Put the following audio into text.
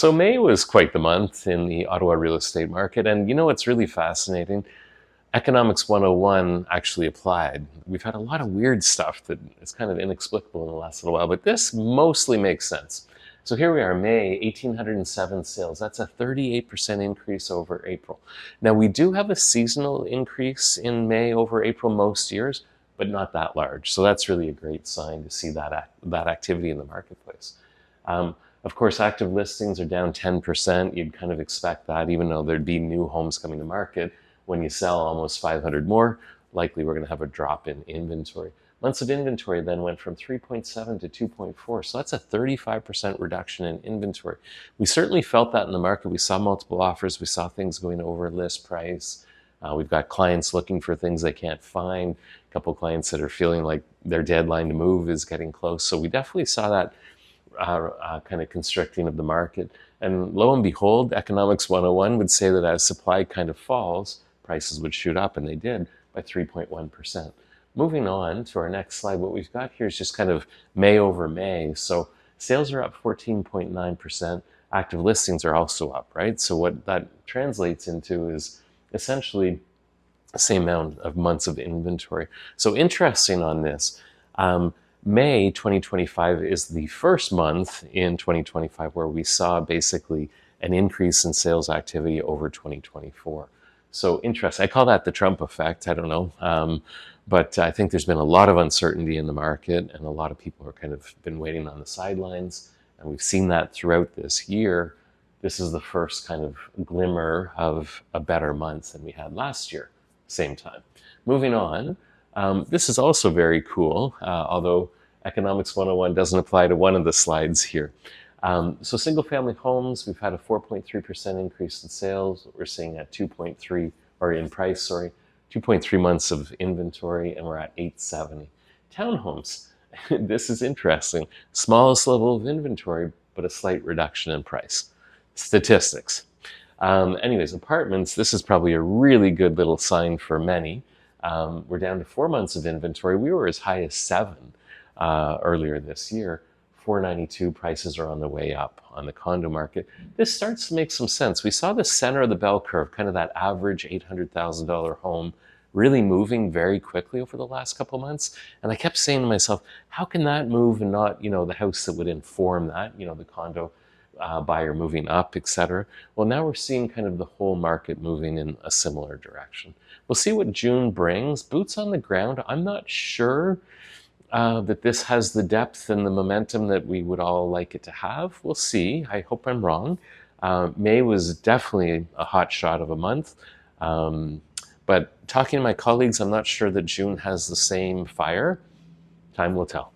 So May was quite the month in the Ottawa real estate market. And you know what's really fascinating? Economics 101 actually applied. We've had a lot of weird stuff that is kind of inexplicable in the last little while, but this mostly makes sense. So here we are, May, 1,807 sales. That's a 38% increase over April. Now, we do have a seasonal increase in May over April most years, but not that large. So that's really a great sign to see that activity in the marketplace. Of course, active listings are down 10%. You'd kind of expect that, even though there'd be new homes coming to market. When you sell almost 500 more, likely we're going to have a drop in inventory. Months of inventory then went from 3.7 to 2.4. So that's a 35% reduction in inventory. We certainly felt that in the market. We saw multiple offers. We saw things going over list price. We've got clients looking for things they can't find. A couple of clients that are feeling like their deadline to move is getting close. So we definitely saw that kind of constricting of the market. And lo and behold, Economics 101 would say that as supply kind of falls, prices would shoot up, and they did by 3.1%. Moving on to our next slide, what we've got here is just kind of May over May. So sales are up 14.9%. Active listings are also up, right? So what that translates into is essentially the same amount of months of inventory. So interesting on this, May 2025 is the first month in 2025 where we saw basically an increase in sales activity over 2024. So interesting. I call that the Trump effect. I don't know. But I think there's been a lot of uncertainty in the market, and a lot of people are kind of been waiting on the sidelines. And we've seen that throughout this year. This is the first kind of glimmer of a better month than we had last year, same time. Moving on, this is also very cool, although Economics 101 doesn't apply to one of the slides here. So single-family homes, we've had a 4.3% increase in sales. We're seeing at 2.3, or in price, sorry, 2.3 months of inventory, and we're at 870. Townhomes, this is interesting. Smallest level of inventory, but a slight reduction in price. Statistics. Anyways, apartments, this is probably a really good little sign for many. We're down to 4 months of inventory. We were as high as 7 earlier this year. 492 prices are on the way up on the condo market. This starts to make some sense. We saw the center of the bell curve, kind of that average $800,000 home, really moving very quickly over the last couple of months. And I kept saying to myself, how can that move and not, the house that would inform that, the condo buyer moving up, etc. Well, now we're seeing kind of the whole market moving in a similar direction. We'll see what June brings. Boots on the ground, I'm not sure that this has the depth and the momentum that we would all like it to have. We'll see. I hope I'm wrong. May was definitely a hot shot of a month. But talking to my colleagues, I'm not sure that June has the same fire. Time will tell.